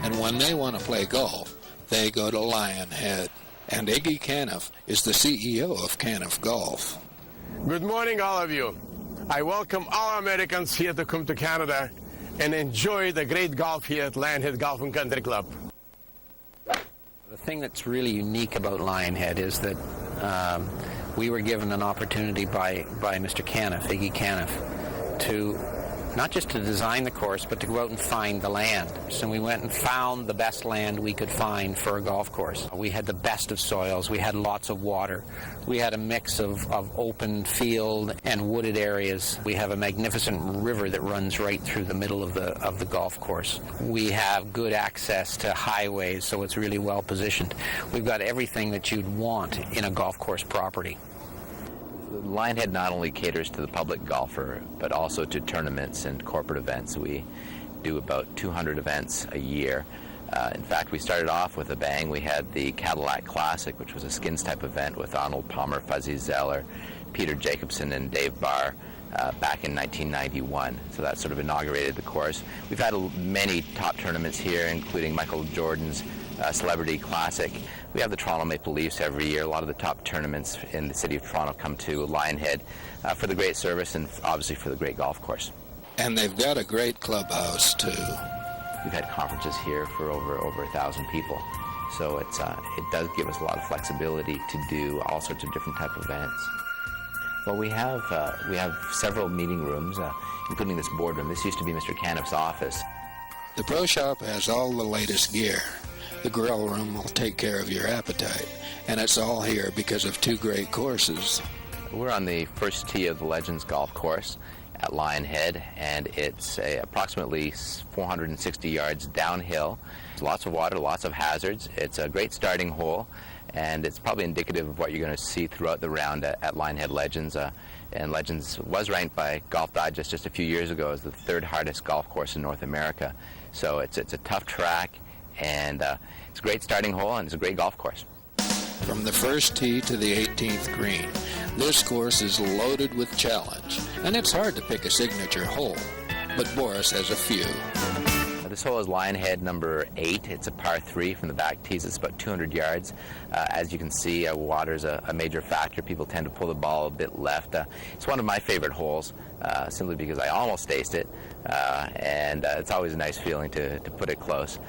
And when they want to play golf, they go to Lionhead. And Iggy Caniff is the CEO of Caniff Golf. Good morning, all of you. I welcome all Americans here to come to Canada and enjoy the great golf here at Lionhead Golf and Country Club. The thing that's really unique about Lionhead is that we were given an opportunity by Mr. Caniff, Iggy Caniff, to not just to design the course, but to go out and find the land. So we went and found the best land we could find for a golf course. We had the best of soils. We had lots of water. We had a mix of open field and wooded areas. We have a magnificent river that runs right through the middle of the golf course. We have good access to highways, so it's really well positioned. We've got everything that you'd want in a golf course property. Lionhead not only caters to the public golfer, but also to tournaments and corporate events. We do about 200 events a year. In fact, we started off with a bang. We had the Cadillac Classic, which was a skins type event with Arnold Palmer, Fuzzy Zeller, Peter Jacobson, and Dave Barr back in 1991. So that sort of inaugurated the course. We've had many top tournaments here, including Michael Jordan's Celebrity Classic. We have the Toronto Maple Leafs every year. A lot of the top tournaments in the city of Toronto come to Lionhead for the great service and obviously for the great golf course. And they've got a great clubhouse too. We've had conferences here for over 1,000 people. So it does give us a lot of flexibility to do all sorts of different type of events. Well, we have several meeting rooms, including this boardroom. This used to be Mr. Caniff's office. The Pro Shop has all the latest gear. The grill room will take care of your appetite, and it's all here because of two great courses. We're on the first tee of the Legends Golf Course at Lionhead, and it's approximately 460 yards downhill. There's lots of water, lots of hazards. It's a great starting hole, and it's probably indicative of what you're going to see throughout the round at Lionhead Legends. And Legends was ranked by Golf Digest just a few years ago as the third hardest golf course in North America. So it's a tough track, and it's a great starting hole, and it's a great golf course. From the first tee to the 18th green, this course is loaded with challenge, and it's hard to pick a signature hole, but Boris has a few. This hole is Lionhead number 8. It's a par 3 from the back tees. It's about 200 yards. As you can see, water's a major factor. People tend to pull the ball a bit left. It's one of my favorite holes, simply because I almost aced it, and it's always a nice feeling to put it close.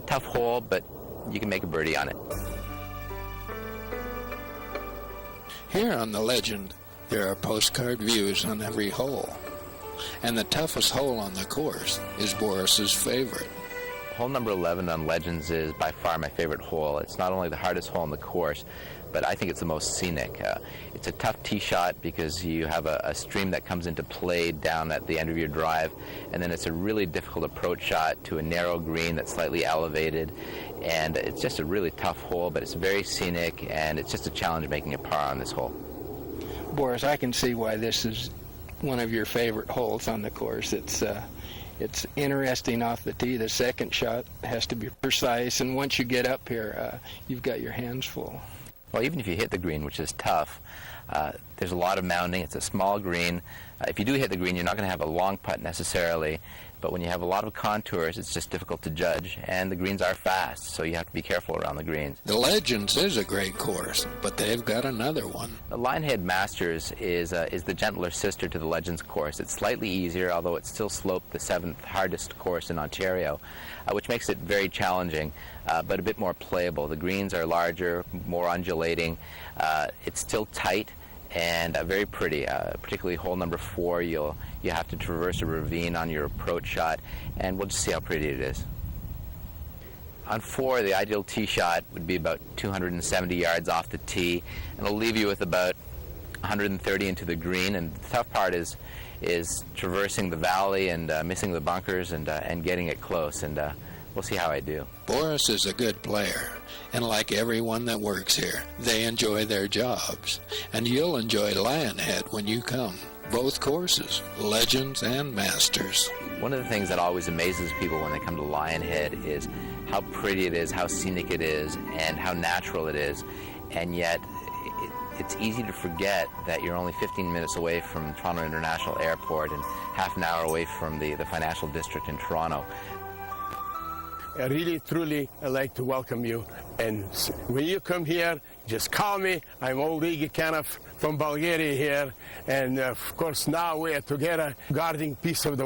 Tough hole, but you can make a birdie on it. Here on the Legend, there are postcard views on every hole. And the toughest hole on the course is Boris's favorite. Hole number 11 on Legends is by far my favorite hole. It's not only the hardest hole on the course, but I think it's the most scenic. It's a tough tee shot because you have a stream that comes into play down at the end of your drive, and then it's a really difficult approach shot to a narrow green that's slightly elevated, and it's just a really tough hole, but it's very scenic, and it's just a challenge making a par on this hole. Boris, I can see why this is one of your favorite holes on the course. It's interesting off the tee. The second shot has to be precise, and once you get up here, you've got your hands full. Well, even if you hit the green, which is tough, there's a lot of mounding. It's a small green. If you do hit the green, you're not going to have a long putt necessarily, but when you have a lot of contours, it's just difficult to judge, and the greens are fast, so you have to be careful around the greens. The Legends is a great course, but they've got another one. The Lionhead Masters is the gentler sister to the Legends course. It's slightly easier, although it's still sloped, the 7th hardest course in Ontario, which makes it very challenging, but a bit more playable. The greens are larger, more undulating. It's still tight and very pretty. Particularly hole number 4, you have to traverse a ravine on your approach shot, and we'll just see how pretty it is. On 4, the ideal tee shot would be about 270 yards off the tee, and it'll leave you with about 130 into the green, and the tough part is traversing the valley and missing the bunkers and getting it close, and we'll see how I do. Boris is a good player, and like everyone that works here, they enjoy their jobs, and you'll enjoy Lionhead when you come. Both courses, Legends and Masters. One of the things that always amazes people when they come to Lionhead is how pretty it is, how scenic it is, and how natural it is, and yet it's easy to forget that you're only 15 minutes away from Toronto International Airport and half an hour away from the financial district in Toronto. I really, truly like to welcome you. And when you come here, just call me. I'm old Iggy Kanef from Bulgaria here. And of course, now we are together guarding peace of the